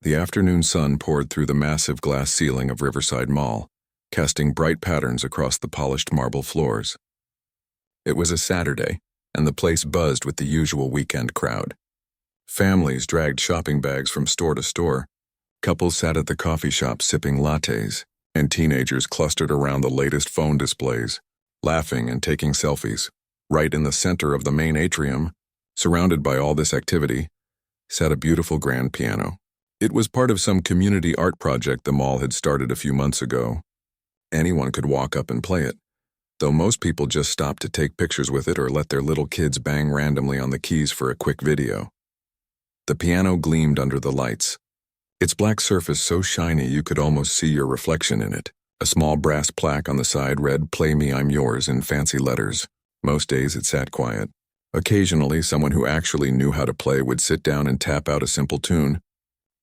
The afternoon sun poured through the massive glass ceiling of Riverside Mall, casting bright patterns across the polished marble floors. It was a Saturday, and the place buzzed with the usual weekend crowd. Families dragged shopping bags from store to store, couples sat at the coffee shop sipping lattes, and teenagers clustered around the latest phone displays, laughing and taking selfies. Right in the center of the main atrium, surrounded by all this activity, sat a beautiful grand piano. It was part of some community art project the mall had started a few months ago. Anyone could walk up and play it, though most people just stopped to take pictures with it or let their little kids bang randomly on the keys for a quick video. The piano gleamed under the lights, its black surface so shiny you could almost see your reflection in it. A small brass plaque on the side read, "Play Me, I'm Yours," in fancy letters. Most days it sat quiet. Occasionally, someone who actually knew how to play would sit down and tap out a simple tune,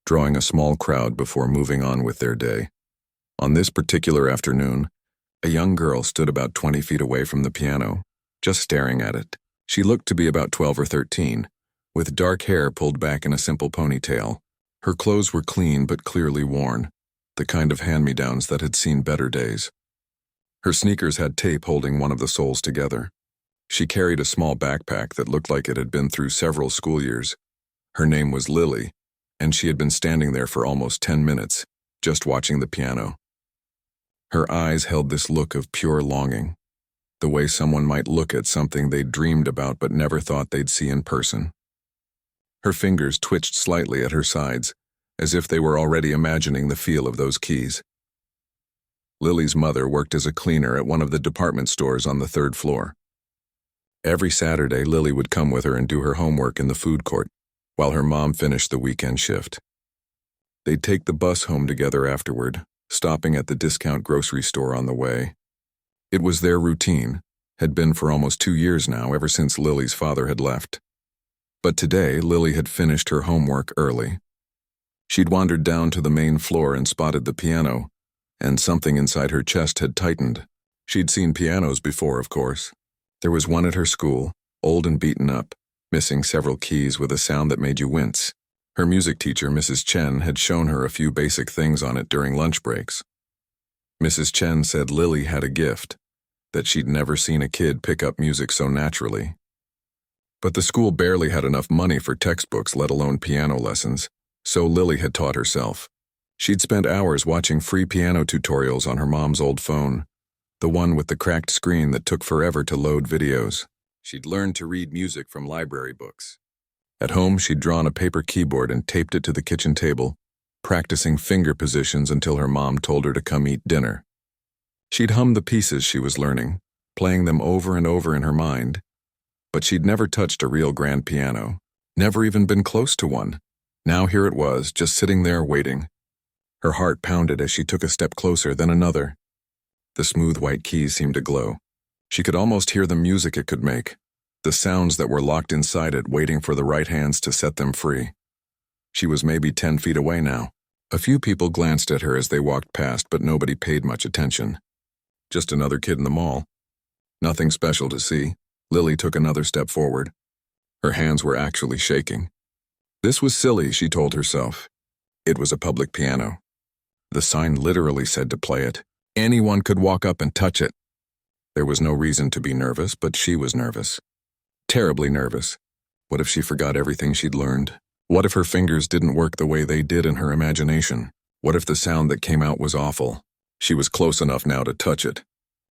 drawing a small crowd before moving on with their day. On this particular afternoon, a young girl stood about 20 feet away from the piano, just staring at it. She looked to be about 12 or 13, with dark hair pulled back in a simple ponytail. Her clothes were clean but clearly worn, the kind of hand-me-downs that had seen better days. Her sneakers had tape holding one of the soles together. She carried a small backpack that looked like it had been through several school years. Her name was Lily, and she had been standing there for almost 10 minutes, just watching the piano. Her eyes held this look of pure longing, the way someone might look at something they'd dreamed about but never thought they'd see in person. Her fingers twitched slightly at her sides, as if they were already imagining the feel of those keys. Lily's mother worked as a cleaner at one of the department stores on the 3rd floor. Every Saturday, Lily would come with her and do her homework in the food court, while her mom finished the weekend shift. They'd take the bus home together afterward, stopping at the discount grocery store on the way. It was their routine, had been for almost 2 years now, ever since Lily's father had left. But today, Lily had finished her homework early. She'd wandered down to the main floor and spotted the piano, and something inside her chest had tightened. She'd seen pianos before, of course. There was one at her school, old and beaten up, missing several keys with a sound that made you wince. Her music teacher, Mrs. Chen, had shown her a few basic things on it during lunch breaks. Mrs. Chen said Lily had a gift, that she'd never seen a kid pick up music so naturally. But the school barely had enough money for textbooks, let alone piano lessons, so Lily had taught herself. She'd spent hours watching free piano tutorials on her mom's old phone, the one with the cracked screen that took forever to load videos. She'd learned to read music from library books. At home, she'd drawn a paper keyboard and taped it to the kitchen table, practicing finger positions until her mom told her to come eat dinner. She'd hummed the pieces she was learning, playing them over and over in her mind, but she'd never touched a real grand piano, never even been close to one. Now here it was, just sitting there waiting. Her heart pounded as she took a step closer, then another. The smooth white keys seemed to glow. She could almost hear the music it could make, the sounds that were locked inside it waiting for the right hands to set them free. She was maybe 10 feet away now. A few people glanced at her as they walked past, but nobody paid much attention. Just another kid in the mall. Nothing special to see. Lily took another step forward. Her hands were actually shaking. This was silly, she told herself. It was a public piano. The sign literally said to play it. Anyone could walk up and touch it. There was no reason to be nervous, but she was nervous. Terribly nervous. What if she forgot everything she'd learned? What if her fingers didn't work the way they did in her imagination? What if the sound that came out was awful? She was close enough now to touch it.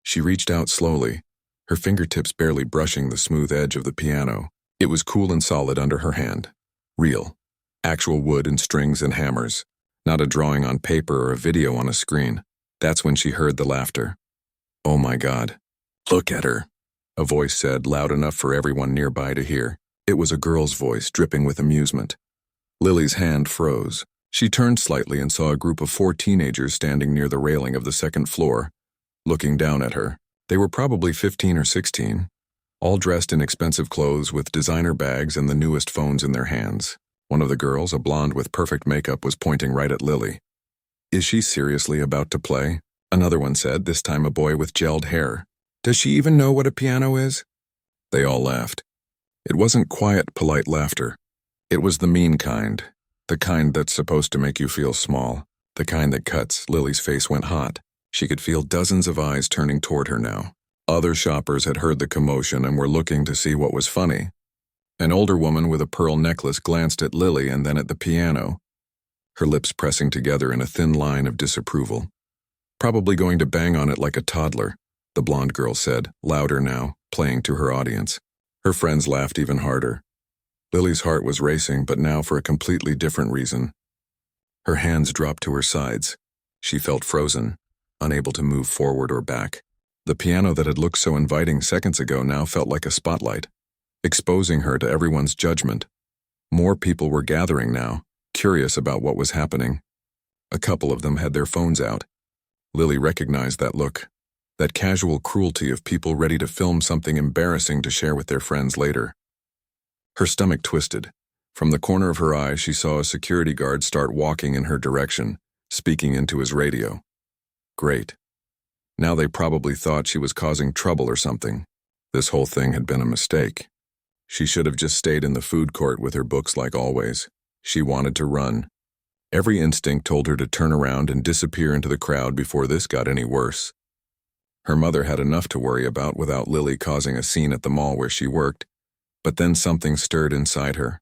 She reached out slowly, her fingertips barely brushing the smooth edge of the piano. It was cool and solid under her hand. Real. Actual wood and strings and hammers. Not a drawing on paper or a video on a screen. That's when she heard the laughter. Oh my God. Look at her, a voice said, loud enough for everyone nearby to hear. It was a girl's voice, dripping with amusement. Lily's hand froze. She turned slightly and saw a group of 4 teenagers standing near the railing of the 2nd floor, looking down at her. They were probably 15 or 16, all dressed in expensive clothes with designer bags and the newest phones in their hands. One of the girls, a blonde with perfect makeup, was pointing right at Lily. Is she seriously about to play? Another one said, this time a boy with gelled hair. Does she even know what a piano is? They all laughed. It wasn't quiet, polite laughter. It was the mean kind. The kind that's supposed to make you feel small. The kind that cuts. Lily's face went hot. She could feel dozens of eyes turning toward her now. Other shoppers had heard the commotion and were looking to see what was funny. An older woman with a pearl necklace glanced at Lily and then at the piano, her lips pressing together in a thin line of disapproval. "Probably going to bang on it like a toddler," the blonde girl said, louder now, playing to her audience. Her friends laughed even harder. Lily's heart was racing, but now for a completely different reason. Her hands dropped to her sides. She felt frozen, unable to move forward or back. The piano that had looked so inviting seconds ago now felt like a spotlight, exposing her to everyone's judgment. More people were gathering now, curious about what was happening. A couple of them had their phones out. Lily recognized that look, that casual cruelty of people ready to film something embarrassing to share with their friends later. Her stomach twisted. From the corner of her eye, she saw a security guard start walking in her direction, speaking into his radio. Great. Now they probably thought she was causing trouble or something. This whole thing had been a mistake. She should have just stayed in the food court with her books like always. She wanted to run. Every instinct told her to turn around and disappear into the crowd before this got any worse. Her mother had enough to worry about without Lily causing a scene at the mall where she worked, but then something stirred inside her.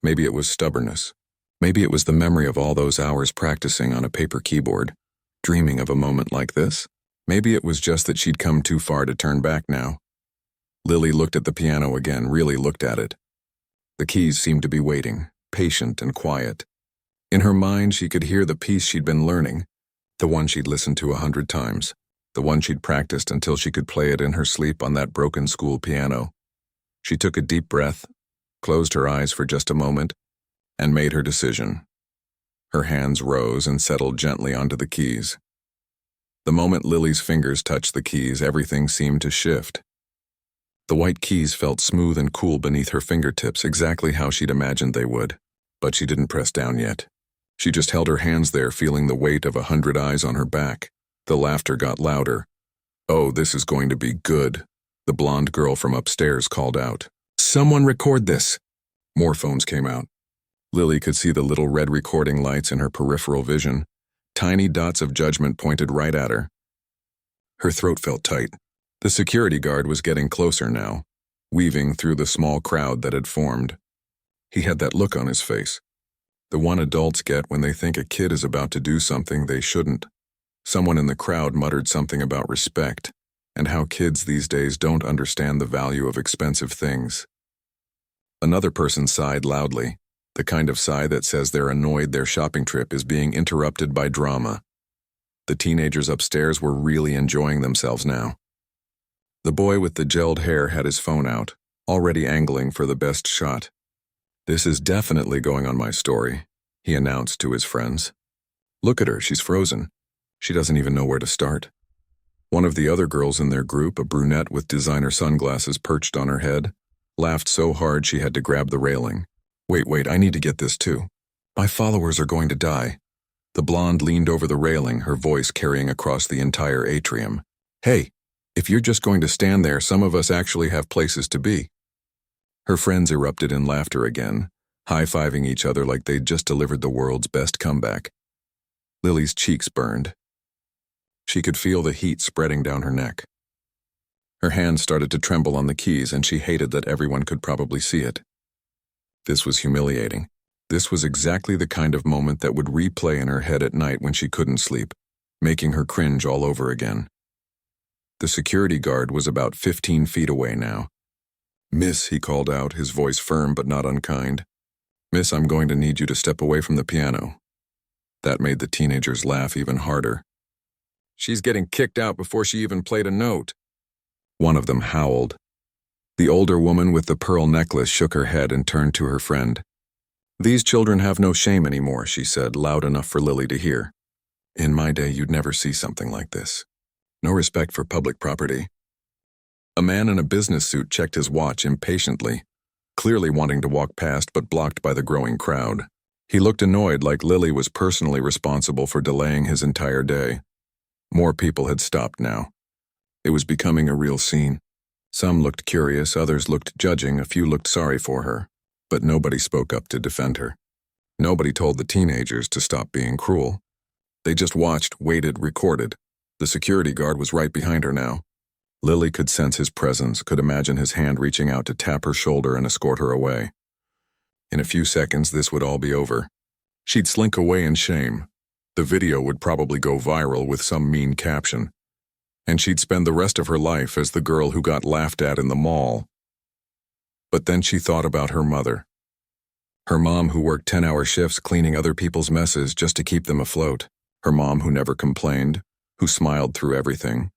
Maybe it was stubbornness. Maybe it was the memory of all those hours practicing on a paper keyboard, dreaming of a moment like this. Maybe it was just that she'd come too far to turn back now. Lily looked at the piano again, really looked at it. The keys seemed to be waiting, patient and quiet. In her mind, she could hear the piece she'd been learning, the one she'd listened to 100 times, the one she'd practiced until she could play it in her sleep on that broken school piano. She took a deep breath, closed her eyes for just a moment, and made her decision. Her hands rose and settled gently onto the keys. The moment Lily's fingers touched the keys, everything seemed to shift. The white keys felt smooth and cool beneath her fingertips, exactly how she'd imagined they would. But she didn't press down yet. She just held her hands there, feeling the weight of 100 eyes on her back. The laughter got louder. "Oh, this is going to be good," the blonde girl from upstairs called out. "Someone record this." More phones came out. Lily could see the little red recording lights in her peripheral vision. Tiny dots of judgment pointed right at her. Her throat felt tight. The security guard was getting closer now, weaving through the small crowd that had formed. He had that look on his face, the one adults get when they think a kid is about to do something they shouldn't. Someone in the crowd muttered something about respect, and how kids these days don't understand the value of expensive things. Another person sighed loudly, the kind of sigh that says they're annoyed their shopping trip is being interrupted by drama. The teenagers upstairs were really enjoying themselves now. The boy with the gelled hair had his phone out, already angling for the best shot. "This is definitely going on my story," he announced to his friends. "Look at her, she's frozen. She doesn't even know where to start." One of the other girls in their group, a brunette with designer sunglasses perched on her head, laughed so hard she had to grab the railing. Wait, I need to get this too. My followers are going to die." The blonde leaned over the railing, her voice carrying across the entire atrium. "Hey, if you're just going to stand there, some of us actually have places to be." Her friends erupted in laughter again, high-fiving each other like they'd just delivered the world's best comeback. Lily's cheeks burned. She could feel the heat spreading down her neck. Her hands started to tremble on the keys, and she hated that everyone could probably see it. This was humiliating. This was exactly the kind of moment that would replay in her head at night when she couldn't sleep, making her cringe all over again. The security guard was about 15 feet away now. "Miss," he called out, his voice firm but not unkind. "Miss, I'm going to need you to step away from the piano." That made the teenagers laugh even harder. "She's getting kicked out before she even played a note." One of them howled. The older woman with the pearl necklace shook her head and turned to her friend. "These children have no shame anymore," she said, loud enough for Lily to hear. "In my day, you'd never see something like this. No respect for public property." A man in a business suit checked his watch impatiently, clearly wanting to walk past but blocked by the growing crowd. He looked annoyed, like Lily was personally responsible for delaying his entire day. More people had stopped now. It was becoming a real scene. Some looked curious, others looked judging, a few looked sorry for her, but nobody spoke up to defend her. Nobody told the teenagers to stop being cruel. They just watched, waited, recorded. The security guard was right behind her now. Lily could sense his presence, could imagine his hand reaching out to tap her shoulder and escort her away. In a few seconds, this would all be over. She'd slink away in shame. The video would probably go viral with some mean caption. And she'd spend the rest of her life as the girl who got laughed at in the mall. But then she thought about her mother. Her mom who worked 10-hour shifts cleaning other people's messes just to keep them afloat. Her mom who never complained, who smiled through everything,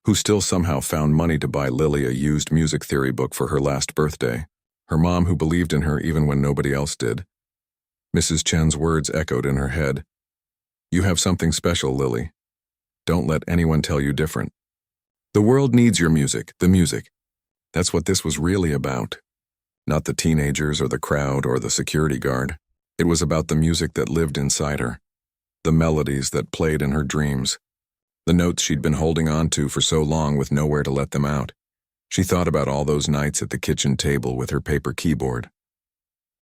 who still somehow found money to buy Lily a used music theory book for her last birthday. Her mom who believed in her even when nobody else did. Mrs. Chen's words echoed in her head. You have something special, Lily. Don't let anyone tell you different. The world needs your music, the music. That's what this was really about. Not the teenagers or the crowd or the security guard. It was about the music that lived inside her. The melodies that played in her dreams. The notes she'd been holding on to for so long with nowhere to let them out. She thought about all those nights at the kitchen table with her paper keyboard.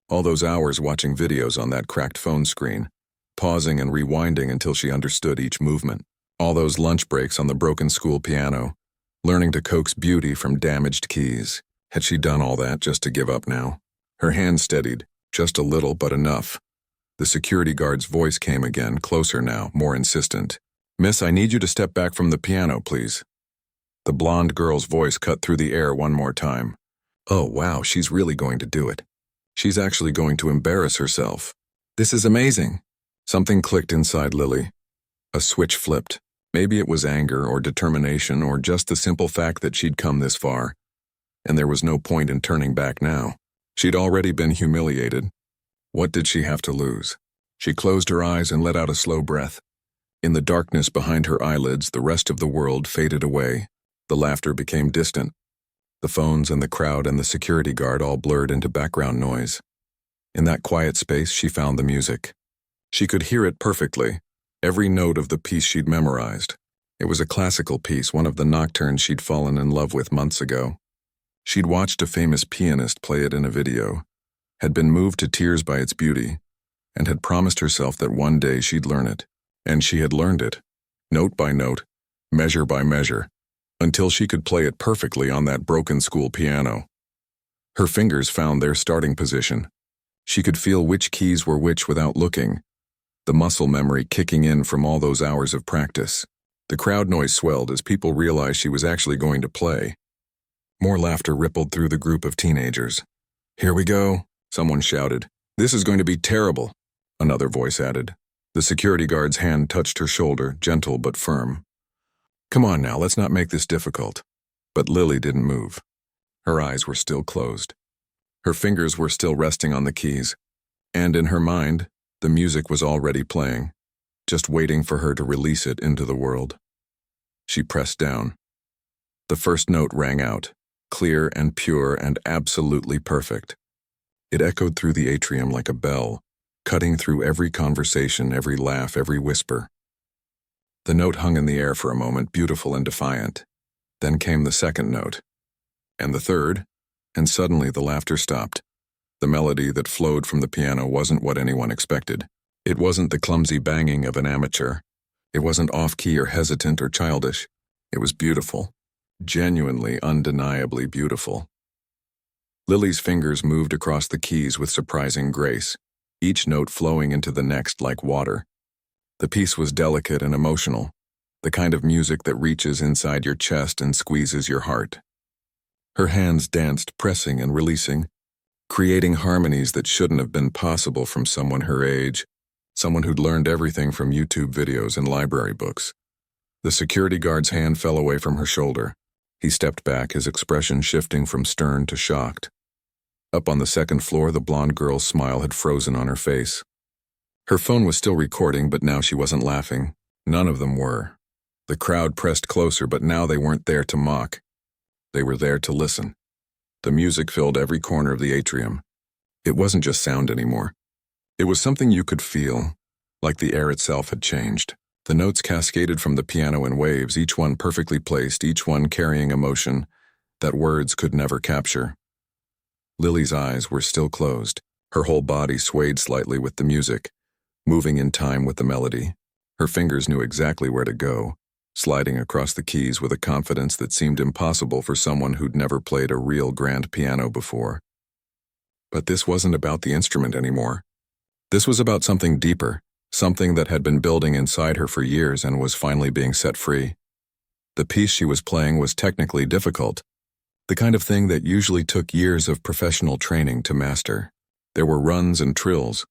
All those hours watching videos on that cracked phone screen, pausing and rewinding until she understood each movement. All those lunch breaks on the broken school piano, learning to coax beauty from damaged keys. Had she done all that just to give up now? Her hand steadied, just a little but enough. The security guard's voice came again, closer now, more insistent. Miss, I need you to step back from the piano, please. The blonde girl's voice cut through the air one more time. Oh, wow, she's really going to do it. She's actually going to embarrass herself. This is amazing. Something clicked inside Lily. A switch flipped. Maybe it was anger or determination or just the simple fact that she'd come this far. And there was no point in turning back now. She'd already been humiliated. What did she have to lose? She closed her eyes and let out a slow breath. In the darkness behind her eyelids, the rest of the world faded away. The laughter became distant. The phones and the crowd and the security guard all blurred into background noise. In that quiet space, she found the music. She could hear it perfectly, every note of the piece she'd memorized. It was a classical piece, one of the nocturnes she'd fallen in love with months ago. She'd watched a famous pianist play it in a video, had been moved to tears by its beauty, and had promised herself that one day she'd learn it. And she had learned it, note by note, measure by measure, until she could play it perfectly on that broken school piano. Her fingers found their starting position. She could feel which keys were which without looking, the muscle memory kicking in from all those hours of practice. The crowd noise swelled as people realized she was actually going to play. More laughter rippled through the group of teenagers. Here we go, someone shouted. This is going to be terrible, another voice added. The security guard's hand touched her shoulder, gentle but firm. Come on now, let's not make this difficult. But Lily didn't move. Her eyes were still closed. Her fingers were still resting on the keys. And in her mind, the music was already playing, just waiting for her to release it into the world. She pressed down. The first note rang out, clear and pure and absolutely perfect. It echoed through the atrium like a bell, cutting through every conversation, every laugh, every whisper. The note hung in the air for a moment, beautiful and defiant. Then came the second note, and the third, and suddenly the laughter stopped. The melody that flowed from the piano wasn't what anyone expected. It wasn't the clumsy banging of an amateur. It wasn't off-key or hesitant or childish. It was beautiful, genuinely, undeniably beautiful. Lily's fingers moved across the keys with surprising grace, each note flowing into the next like water. The piece was delicate and emotional, the kind of music that reaches inside your chest and squeezes your heart. Her hands danced, pressing and releasing, creating harmonies that shouldn't have been possible from someone her age, someone who'd learned everything from YouTube videos and library books. The security guard's hand fell away from her shoulder. He stepped back, his expression shifting from stern to shocked. Up on the second floor, the blonde girl's smile had frozen on her face. Her phone was still recording, but now she wasn't laughing. None of them were. The crowd pressed closer, but now they weren't there to mock. They were there to listen. The music filled every corner of the atrium. It wasn't just sound anymore. It was something you could feel, like the air itself had changed. The notes cascaded from the piano in waves, each one perfectly placed, each one carrying emotion that words could never capture. Lily's eyes were still closed. Her whole body swayed slightly with the music, moving in time with the melody. Her fingers knew exactly where to go, sliding across the keys with a confidence that seemed impossible for someone who'd never played a real grand piano before. But this wasn't about the instrument anymore. This was about something deeper, something that had been building inside her for years and was finally being set free. The piece she was playing was technically difficult, the kind of thing that usually took years of professional training to master. There were runs and trills,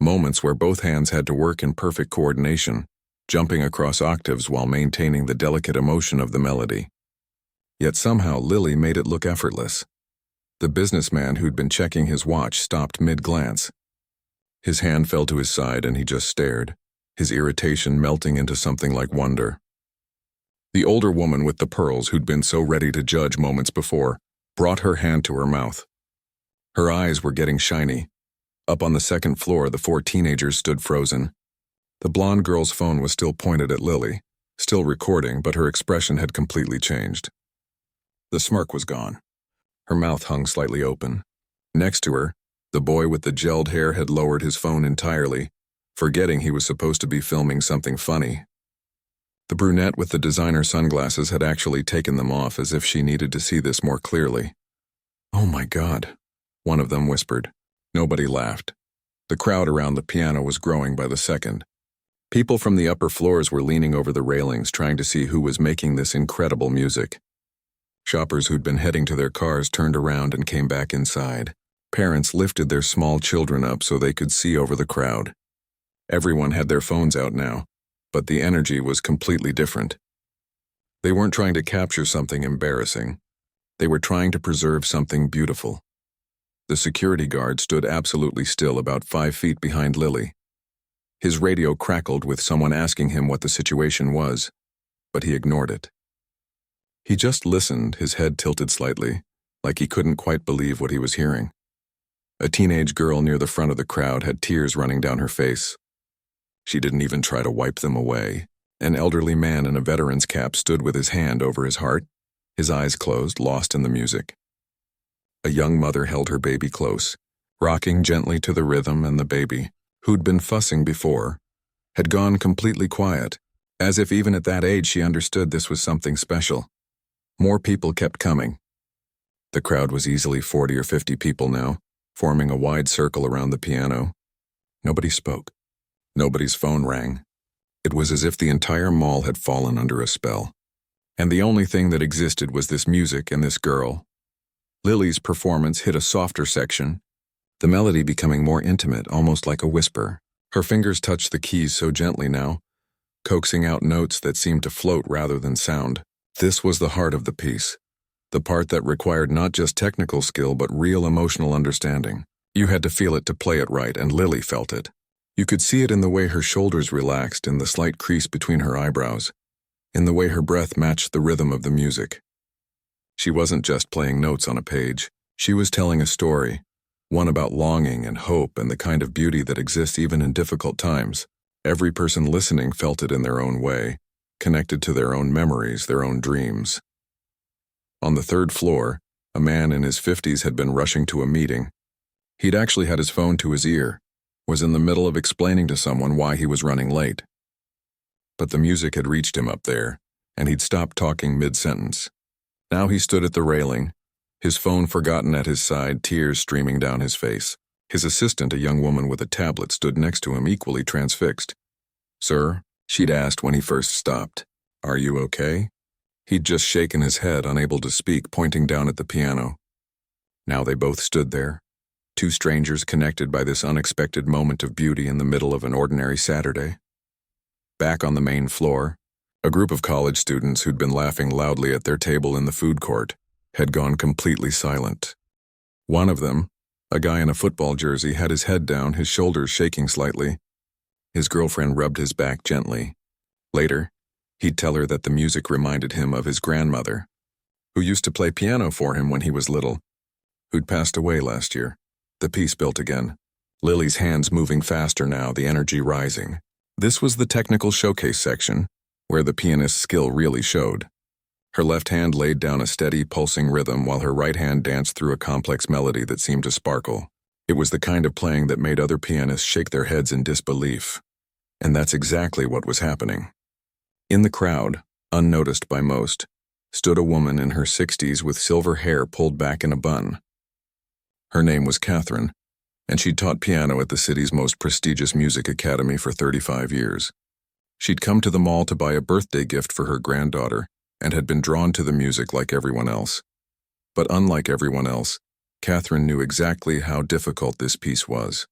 moments where both hands had to work in perfect coordination, jumping across octaves while maintaining the delicate emotion of the melody. Yet somehow Lily made it look effortless. The businessman who'd been checking his watch stopped mid-glance. His hand fell to his side and he just stared, his irritation melting into something like wonder. The older woman with the pearls who'd been so ready to judge moments before brought her hand to her mouth. Her eyes were getting shiny. Up on the second floor, the 4 teenagers stood frozen. The blonde girl's phone was still pointed at Lily, still recording, but her expression had completely changed. The smirk was gone. Her mouth hung slightly open. Next to her, the boy with the gelled hair had lowered his phone entirely, forgetting he was supposed to be filming something funny. The brunette with the designer sunglasses had actually taken them off as if she needed to see this more clearly. "Oh my God," one of them whispered. Nobody laughed. The crowd around the piano was growing by the second. People from the upper floors were leaning over the railings trying to see who was making this incredible music. Shoppers who'd been heading to their cars turned around and came back inside. Parents lifted their small children up so they could see over the crowd. Everyone had their phones out now, but the energy was completely different. They weren't trying to capture something embarrassing. They were trying to preserve something beautiful. The security guard stood absolutely still about 5 feet behind Lily. His radio crackled with someone asking him what the situation was, but he ignored it. He just listened, his head tilted slightly, like he couldn't quite believe what he was hearing. A teenage girl near the front of the crowd had tears running down her face. She didn't even try to wipe them away. An elderly man in a veteran's cap stood with his hand over his heart, his eyes closed, lost in the music. A young mother held her baby close, rocking gently to the rhythm, and the baby, who'd been fussing before, had gone completely quiet, as if even at that age she understood this was something special. More people kept coming. The crowd was easily 40 or 50 people now, forming a wide circle around the piano. Nobody spoke. Nobody's phone rang. It was as if the entire mall had fallen under a spell. And the only thing that existed was this music and this girl. Lily's performance hit a softer section, the melody becoming more intimate, almost like a whisper. Her fingers touched the keys so gently now, coaxing out notes that seemed to float rather than sound. This was the heart of the piece, the part that required not just technical skill but real emotional understanding. You had to feel it to play it right, and Lily felt it. You could see it in the way her shoulders relaxed, in the slight crease between her eyebrows, in the way her breath matched the rhythm of the music. She wasn't just playing notes on a page. She was telling a story, one about longing and hope and the kind of beauty that exists even in difficult times. Every person listening felt it in their own way, connected to their own memories, their own dreams. On the 3rd floor, a man in his 50s had been rushing to a meeting. He'd actually had his phone to his ear, was in the middle of explaining to someone why he was running late. But the music had reached him up there, and he'd stopped talking mid-sentence. Now he stood at the railing, his phone forgotten at his side, tears streaming down his face. His assistant, a young woman with a tablet, stood next to him, equally transfixed. "Sir?" she'd asked when he first stopped. "Are you okay?" He'd just shaken his head, unable to speak, pointing down at the piano. Now they both stood there, 2 strangers connected by this unexpected moment of beauty in the middle of an ordinary Saturday. Back on the main floor, a group of college students who'd been laughing loudly at their table in the food court had gone completely silent. One of them, a guy in a football jersey, had his head down, his shoulders shaking slightly. His girlfriend rubbed his back gently. Later, he'd tell her that the music reminded him of his grandmother, who used to play piano for him when he was little, who'd passed away last year. The piece built again. Lily's hands moving faster now, the energy rising. This was the technical showcase section, where the pianist's skill really showed. Her left hand laid down a steady, pulsing rhythm while her right hand danced through a complex melody that seemed to sparkle. It was the kind of playing that made other pianists shake their heads in disbelief. And that's exactly what was happening. In the crowd, unnoticed by most, stood a woman in her 60s with silver hair pulled back in a bun. Her name was Catherine, and she'd taught piano at the city's most prestigious music academy for 35 years. She'd come to the mall to buy a birthday gift for her granddaughter and had been drawn to the music like everyone else. But unlike everyone else, Catherine knew exactly how difficult this piece was.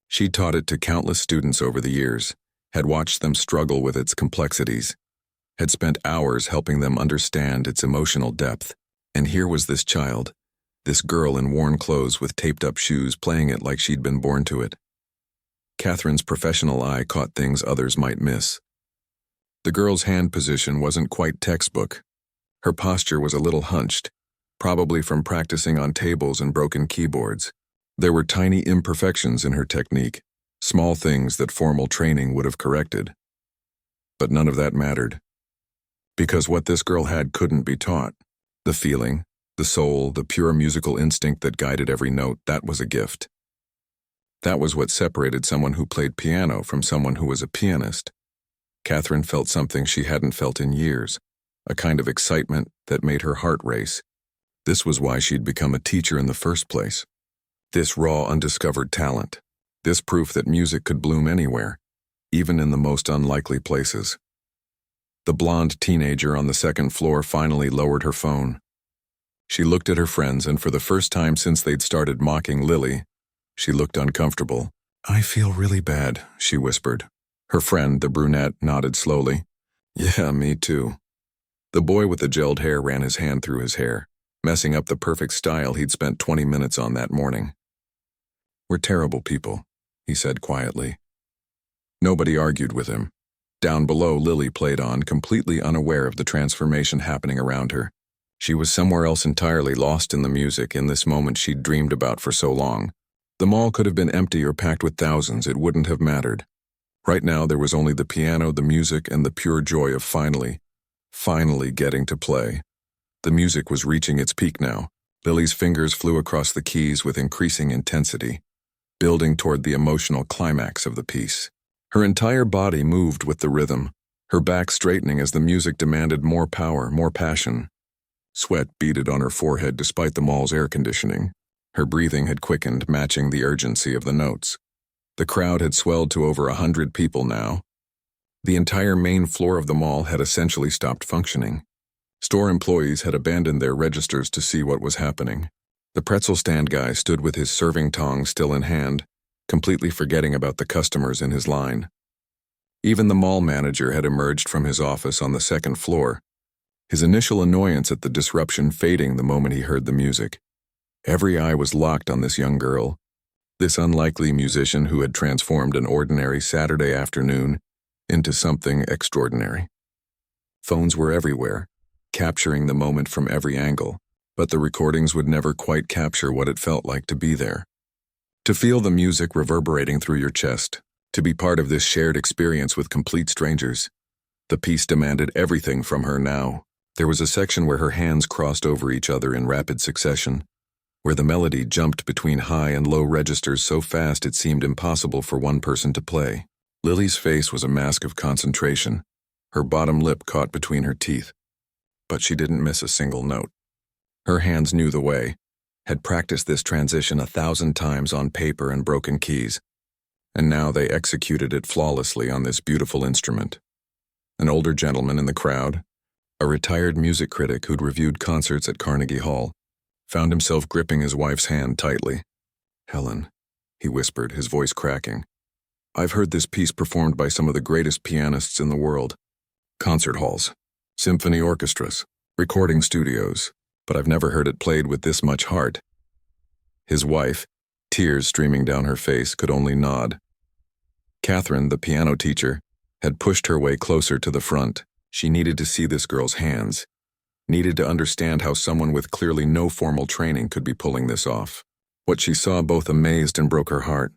She'd taught it to countless students over the years, had watched them struggle with its complexities, had spent hours helping them understand its emotional depth, and here was this child, this girl in worn clothes with taped-up shoes playing it like she'd been born to it. Catherine's professional eye caught things others might miss. The girl's hand position wasn't quite textbook. Her posture was a little hunched, probably from practicing on tables and broken keyboards. There were tiny imperfections in her technique, small things that formal training would have corrected. But none of that mattered. Because what this girl had couldn't be taught. The feeling, the soul, the pure musical instinct that guided every note, that was a gift. That was what separated someone who played piano from someone who was a pianist. Catherine felt something she hadn't felt in years, a kind of excitement that made her heart race. This was why she'd become a teacher in the first place. This raw, undiscovered talent. This proof that music could bloom anywhere, even in the most unlikely places. The blonde teenager on the second floor finally lowered her phone. She looked at her friends, and for the first time since they'd started mocking Lily, she looked uncomfortable. "I feel really bad," she whispered. Her friend, the brunette, nodded slowly. "Yeah, me too." The boy with the gelled hair ran his hand through his hair, messing up the perfect style he'd spent 20 minutes on that morning. "We're terrible people," he said quietly. Nobody argued with him. Down below, Lily played on, completely unaware of the transformation happening around her. She was somewhere else entirely, lost in the music, in this moment she'd dreamed about for so long. The mall could have been empty or packed with thousands, it wouldn't have mattered. Right now there was only the piano, the music, and the pure joy of finally getting to play. The music was reaching its peak now. Lily's fingers flew across the keys with increasing intensity, building toward the emotional climax of the piece. Her entire body moved with the rhythm, her back straightening as the music demanded more power, more passion. Sweat beaded on her forehead despite the mall's air conditioning. Her breathing had quickened, matching the urgency of the notes. The crowd had swelled to over 100 people now. The entire main floor of the mall had essentially stopped functioning. Store employees had abandoned their registers to see what was happening. The pretzel stand guy stood with his serving tongs still in hand, completely forgetting about the customers in his line. Even the mall manager had emerged from his office on the second floor, his initial annoyance at the disruption fading the moment he heard the music. Every eye was locked on this young girl, this unlikely musician who had transformed an ordinary Saturday afternoon into something extraordinary. Phones were everywhere, capturing the moment from every angle, but the recordings would never quite capture what it felt like to be there. To feel the music reverberating through your chest, to be part of this shared experience with complete strangers. The piece demanded everything from her now. There was a section where her hands crossed over each other in rapid succession, where the melody jumped between high and low registers so fast it seemed impossible for one person to play. Lily's face was a mask of concentration, her bottom lip caught between her teeth. But she didn't miss a single note. Her hands knew the way, had practiced this transition 1,000 times on paper and broken keys, and now they executed it flawlessly on this beautiful instrument. An older gentleman in the crowd, a retired music critic who'd reviewed concerts at Carnegie Hall, found himself gripping his wife's hand tightly. "Helen," he whispered, his voice cracking. "I've heard this piece performed by some of the greatest pianists in the world. Concert halls, symphony orchestras, recording studios, but I've never heard it played with this much heart." His wife, tears streaming down her face, could only nod. Catherine, the piano teacher, had pushed her way closer to the front. She needed to see this girl's hands, needed to understand how someone with clearly no formal training could be pulling this off. What she saw both amazed and broke her heart.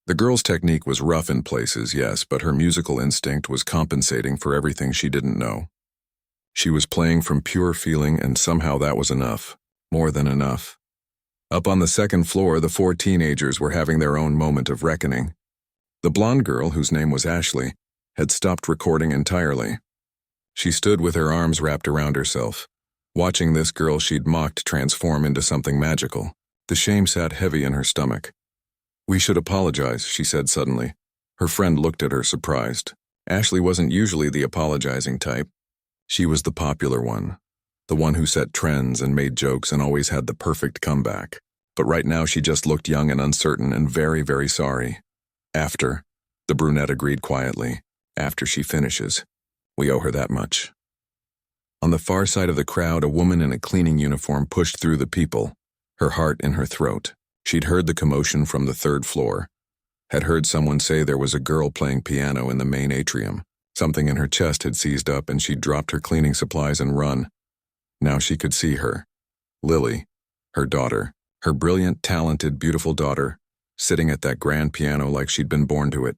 The girl's technique was rough in places, yes, but her musical instinct was compensating for everything she didn't know. She was playing from pure feeling, and somehow that was enough, more than enough. Up on the second floor, the four teenagers were having their own moment of reckoning. The blonde girl, whose name was Ashley, had stopped recording entirely. She stood with her arms wrapped around herself, watching this girl she'd mocked transform into something magical. The shame sat heavy in her stomach. "We should apologize," she said suddenly. Her friend looked at her surprised. Ashley wasn't usually the apologizing type. She was the popular one, the one who set trends and made jokes and always had the perfect comeback. But right now she just looked young and uncertain and very, very sorry. "After," the brunette agreed quietly. "After she finishes. We owe her that much." On the far side of the crowd, a woman in a cleaning uniform pushed through the people, her heart in her throat. She'd heard the commotion from the third floor, had heard someone say there was a girl playing piano in the main atrium. Something in her chest had seized up and she'd dropped her cleaning supplies and run. Now she could see her. Lily, her daughter, her brilliant, talented, beautiful daughter, sitting at that grand piano like she'd been born to it,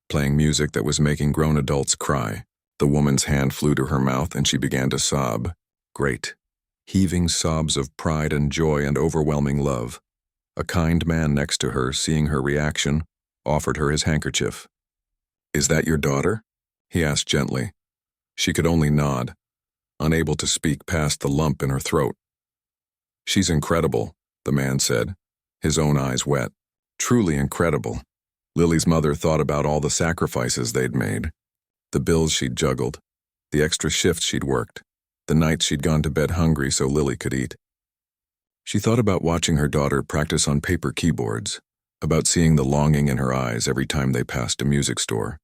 playing music that was making grown adults cry. The woman's hand flew to her mouth and she began to sob. Great, heaving sobs of pride and joy and overwhelming love. A kind man next to her, seeing her reaction, offered her his handkerchief. "Is that your daughter?" he asked gently. She could only nod, unable to speak past the lump in her throat. "She's incredible," the man said, his own eyes wet. "Truly incredible." Lily's mother thought about all the sacrifices they'd made, the bills she'd juggled, the extra shifts she'd worked, the nights she'd gone to bed hungry so Lily could eat. She thought about watching her daughter practice on paper keyboards, about seeing the longing in her eyes every time they passed a music store.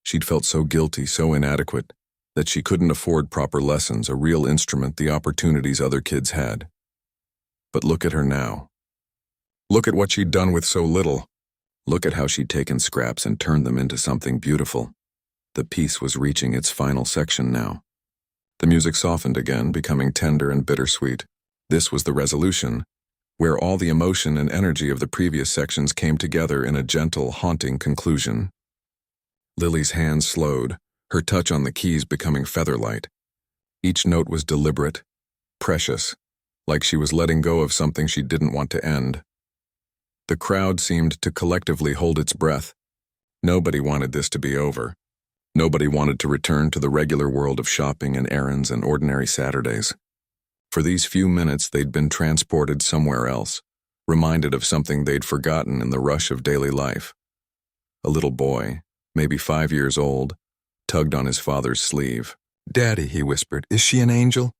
She'd felt so guilty, so inadequate, that she couldn't afford proper lessons, a real instrument, the opportunities other kids had. But look at her now. Look at what she'd done with so little. Look at how she'd taken scraps and turned them into something beautiful. The piece was reaching its final section now. The music softened again, becoming tender and bittersweet. This was the resolution, where all the emotion and energy of the previous sections came together in a gentle, haunting conclusion. Lily's hands slowed, her touch on the keys becoming feather-light. Each note was deliberate, precious, like she was letting go of something she didn't want to end. The crowd seemed to collectively hold its breath. Nobody wanted this to be over. Nobody wanted to return to the regular world of shopping and errands and ordinary Saturdays. For these few minutes, they'd been transported somewhere else, reminded of something they'd forgotten in the rush of daily life. A little boy, maybe 5 years old, tugged on his father's sleeve. "Daddy," he whispered, "is she an angel?"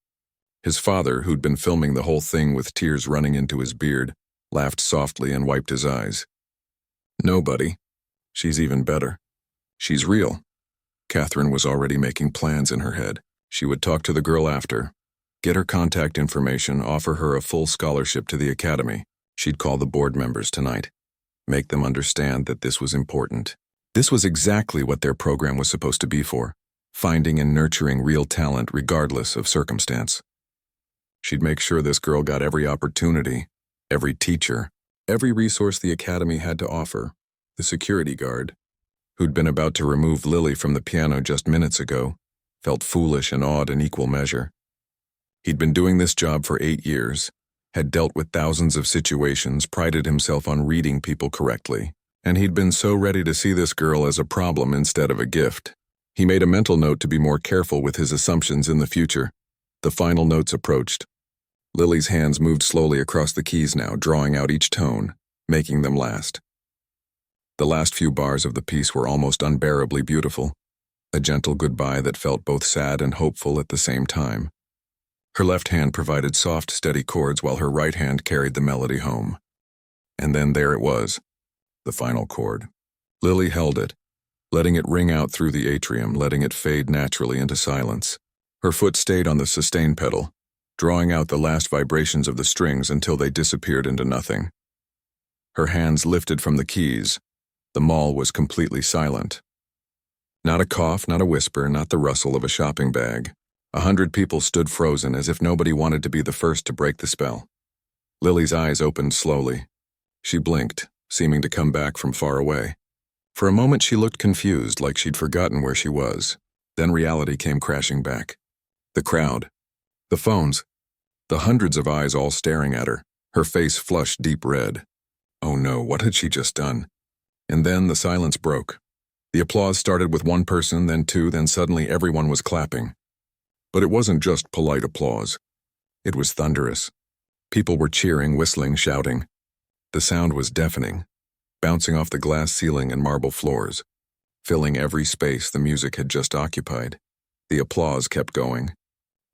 His father, who'd been filming the whole thing with tears running into his beard, laughed softly and wiped his eyes. "No, buddy. She's even better. She's real." Catherine was already making plans in her head. She would talk to the girl after, get her contact information, offer her a full scholarship to the academy. She'd call the board members tonight, make them understand that this was important. This was exactly what their program was supposed to be for, finding and nurturing real talent regardless of circumstance. She'd make sure this girl got every opportunity, every teacher, every resource the academy had to offer. The security guard, who'd been about to remove Lily from the piano just minutes ago, felt foolish and awed in equal measure. He'd been doing this job for 8 years, had dealt with thousands of situations, prided himself on reading people correctly, and he'd been so ready to see this girl as a problem instead of a gift. He made a mental note to be more careful with his assumptions in the future. The final notes approached. Lily's hands moved slowly across the keys now, drawing out each tone, making them last. The last few bars of the piece were almost unbearably beautiful, a gentle goodbye that felt both sad and hopeful at the same time. Her left hand provided soft, steady chords while her right hand carried the melody home. And then there it was, the final chord. Lily held it, letting it ring out through the atrium, letting it fade naturally into silence. Her foot stayed on the sustain pedal, drawing out the last vibrations of the strings until they disappeared into nothing. Her hands lifted from the keys. The mall was completely silent. Not a cough, not a whisper, not the rustle of a shopping bag. 100 people stood frozen as if nobody wanted to be the first to break the spell. Lily's eyes opened slowly. She blinked, seeming to come back from far away. For a moment she looked confused, like she'd forgotten where she was. Then reality came crashing back. The crowd, the phones, the hundreds of eyes all staring at her. Her face flushed deep red. Oh no, what had she just done? And then the silence broke. The applause started with one person, then two, then suddenly everyone was clapping. But it wasn't just polite applause. It was thunderous. People were cheering, whistling, shouting. The sound was deafening, bouncing off the glass ceiling and marble floors, filling every space the music had just occupied. The applause kept going,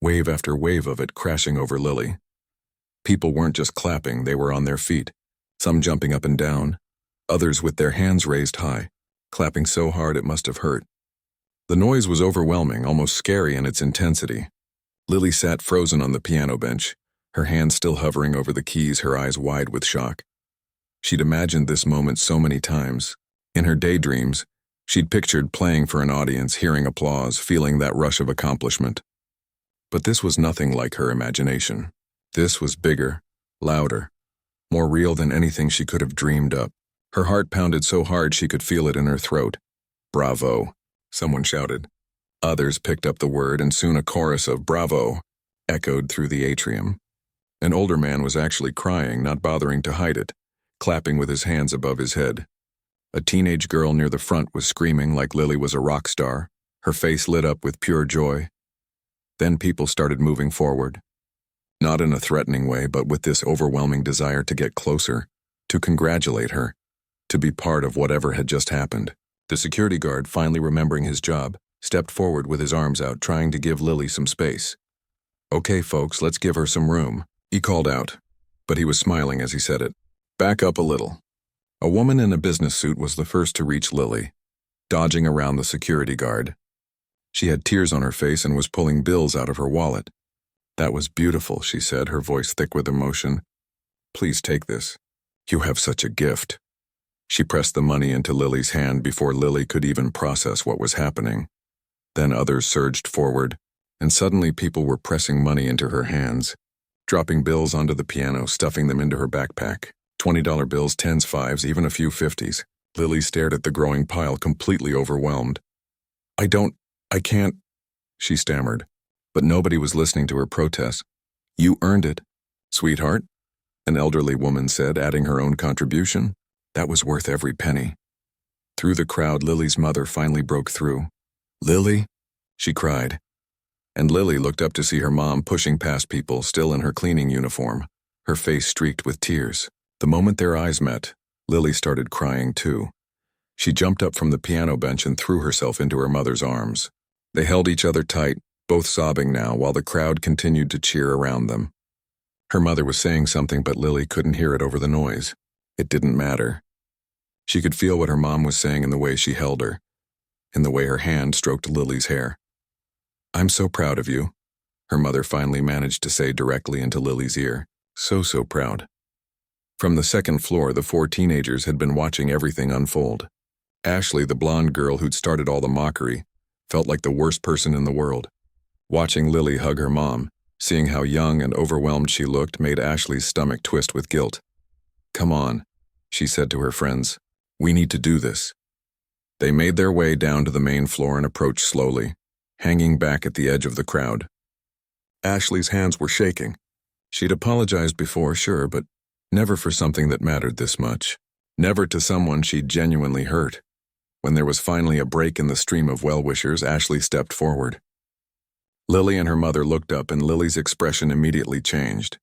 wave after wave of it crashing over Lily. People weren't just clapping, they were on their feet, some jumping up and down, others with their hands raised high, clapping so hard it must have hurt. The noise was overwhelming, almost scary in its intensity. Lily sat frozen on the piano bench, her hands still hovering over the keys, her eyes wide with shock. She'd imagined this moment so many times. In her daydreams, she'd pictured playing for an audience, hearing applause, feeling that rush of accomplishment. But this was nothing like her imagination. This was bigger, louder, more real than anything she could have dreamed up. Her heart pounded so hard she could feel it in her throat. "Bravo," someone shouted. Others picked up the word, and soon a chorus of "bravo" echoed through the atrium. An older man was actually crying, not bothering to hide it, clapping with his hands above his head. A teenage girl near the front was screaming like Lily was a rock star, her face lit up with pure joy. Then people started moving forward. Not in a threatening way, but with this overwhelming desire to get closer, to congratulate her, to be part of whatever had just happened. The security guard, finally remembering his job, stepped forward with his arms out, trying to give Lily some space. "Okay, folks, let's give her some room," he called out, but he was smiling as he said it. "Back up a little." A woman in a business suit was the first to reach Lily, dodging around the security guard. She had tears on her face and was pulling bills out of her wallet. "That was beautiful," she said, her voice thick with emotion. "Please take this. You have such a gift." She pressed the money into Lily's hand before Lily could even process what was happening. Then others surged forward, and suddenly people were pressing money into her hands, dropping bills onto the piano, stuffing them into her backpack. $20 bills, 10s, 5s, even a few 50s. Lily stared at the growing pile, completely overwhelmed. I can't," she stammered, but nobody was listening to her protests. "You earned it, sweetheart," an elderly woman said, adding her own contribution. "That was worth every penny." Through the crowd, Lily's mother finally broke through. "Lily?" she cried. And Lily looked up to see her mom pushing past people, still in her cleaning uniform, her face streaked with tears. The moment their eyes met, Lily started crying too. She jumped up from the piano bench and threw herself into her mother's arms. They held each other tight, both sobbing now, while the crowd continued to cheer around them. Her mother was saying something, but Lily couldn't hear it over the noise. It didn't matter. She could feel what her mom was saying in the way she held her, in the way her hand stroked Lily's hair. "I'm so proud of you," her mother finally managed to say directly into Lily's ear. So proud. From the second floor, the four teenagers had been watching everything unfold. Ashley, the blonde girl who'd started all the mockery, felt like the worst person in the world. Watching Lily hug her mom, seeing how young and overwhelmed she looked, made Ashley's stomach twist with guilt. "Come on," she said to her friends. "We need to do this." They made their way down to the main floor and approached slowly, hanging back at the edge of the crowd. Ashley's hands were shaking. She'd apologized before, sure, but never for something that mattered this much. Never to someone she'd genuinely hurt. When there was finally a break in the stream of well-wishers, Ashley stepped forward. Lily and her mother looked up, and Lily's expression immediately changed.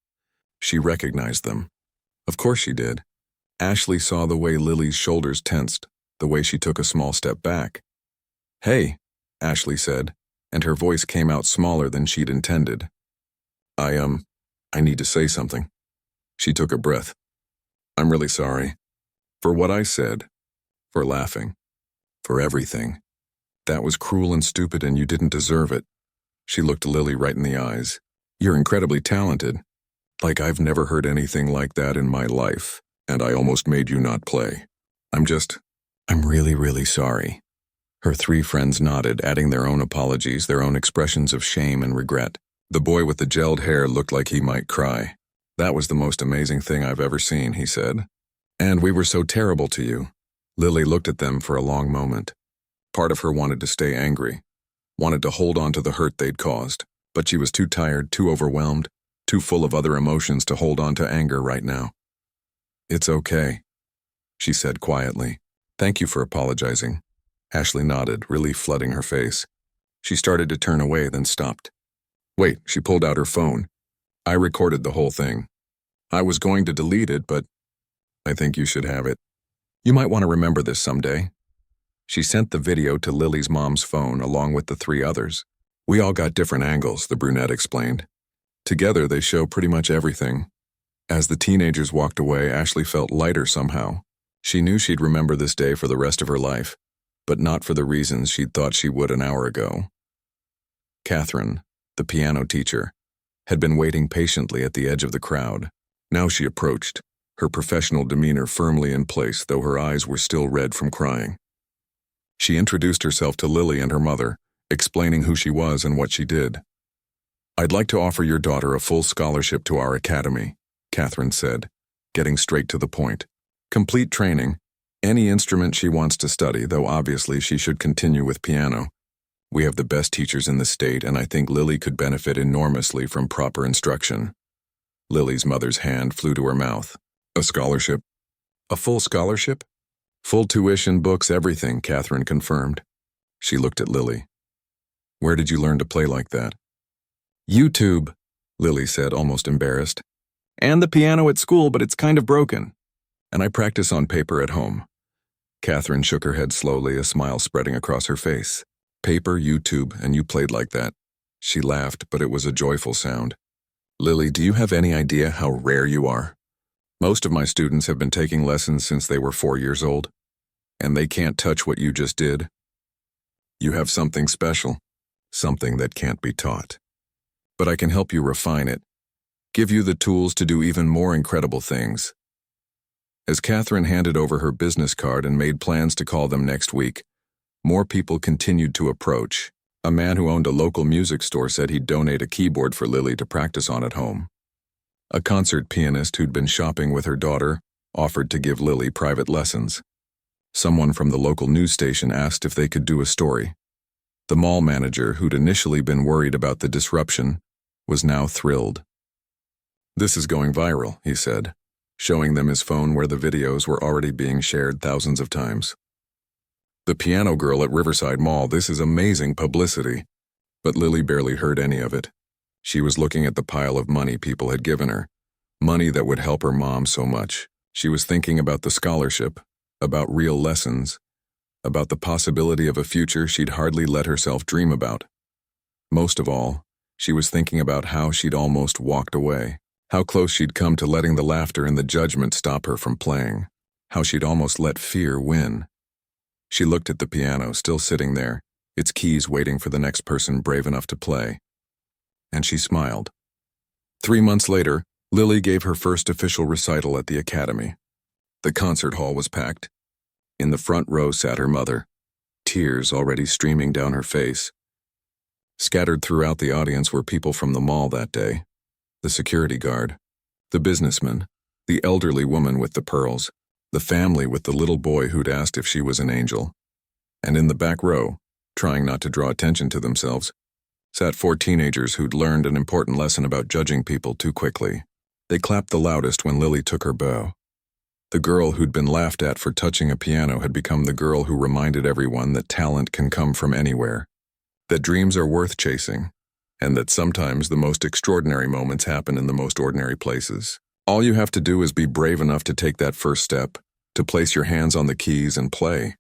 She recognized them. Of course she did. Ashley saw the way Lily's shoulders tensed, the way she took a small step back. "Hey," Ashley said, and her voice came out smaller than she'd intended. I need to say something." She took a breath. "I'm really sorry. For what I said. For laughing. For everything. That was cruel and stupid, and you didn't deserve it." She looked Lily right in the eyes. "You're incredibly talented. Like I've never heard anything like that in my life, and I almost made you not play. I'm really sorry." Her three friends nodded, adding their own apologies, their own expressions of shame and regret. The boy with the gelled hair looked like he might cry. "That was the most amazing thing I've ever seen," he said. "And we were so terrible to you." Lily looked at them for a long moment. Part of her wanted to stay angry, wanted to hold on to the hurt they'd caused, but she was too tired, too overwhelmed, too full of other emotions to hold on to anger right now. "It's okay," she said quietly. "Thank you for apologizing." Ashley nodded, relief flooding her face. She started to turn away, then stopped. "Wait," she pulled out her phone. "I recorded the whole thing. I was going to delete it, but I think you should have it. You might want to remember this someday." She sent the video to Lily's mom's phone along with the 3 others. "We all got different angles," the brunette explained. "Together they show pretty much everything." As the teenagers walked away, Ashley felt lighter somehow. She knew she'd remember this day for the rest of her life, but not for the reasons she'd thought she would an hour ago. Catherine, the piano teacher, had been waiting patiently at the edge of the crowd. Now she approached, her professional demeanor firmly in place, though her eyes were still red from crying. She introduced herself to Lily and her mother, explaining who she was and what she did. "I'd like to offer your daughter a full scholarship to our academy," Catherine said, getting straight to the point. "Complete training, any instrument she wants to study, though obviously she should continue with piano. We have the best teachers in the state, and I think Lily could benefit enormously from proper instruction." Lily's mother's hand flew to her mouth. "A scholarship? A full scholarship?" "Full tuition, books, everything," Catherine confirmed. She looked at Lily. "Where did you learn to play like that?" "YouTube," Lily said, almost embarrassed. "And the piano at school, but it's kind of broken. And I practice on paper at home." Catherine shook her head slowly, a smile spreading across her face. "Paper, YouTube, and you played like that." She laughed, but it was a joyful sound. "Lily, do you have any idea how rare you are? Most of my students have been taking lessons since they were 4 years old, and they can't touch what you just did. You have something special, something that can't be taught. But I can help you refine it, give you the tools to do even more incredible things." As Catherine handed over her business card and made plans to call them next week, more people continued to approach. A man who owned a local music store said he'd donate a keyboard for Lily to practice on at home. A concert pianist who'd been shopping with her daughter offered to give Lily private lessons. Someone from the local news station asked if they could do a story. The mall manager, who'd initially been worried about the disruption, was now thrilled. "This is going viral," he said, showing them his phone where the videos were already being shared thousands of times. "The piano girl at Riverside Mall, this is amazing publicity." But Lily barely heard any of it. She was looking at the pile of money people had given her, money that would help her mom so much. She was thinking about the scholarship, about real lessons, about the possibility of a future she'd hardly let herself dream about. Most of all, she was thinking about how she'd almost walked away, how close she'd come to letting the laughter and the judgment stop her from playing, how she'd almost let fear win. She looked at the piano, still sitting there, its keys waiting for the next person brave enough to play. And she smiled. 3 months later, Lily gave her first official recital at the academy. The concert hall was packed. In the front row sat her mother, tears already streaming down her face. Scattered throughout the audience were people from the mall that day: the security guard, the businessman, the elderly woman with the pearls, the family with the little boy who'd asked if she was an angel. And in the back row, trying not to draw attention to themselves, sat 4 teenagers who'd learned an important lesson about judging people too quickly. They clapped the loudest when Lily took her bow. The girl who'd been laughed at for touching a piano had become the girl who reminded everyone that talent can come from anywhere, that dreams are worth chasing, and that sometimes the most extraordinary moments happen in the most ordinary places. All you have to do is be brave enough to take that first step, to place your hands on the keys and play.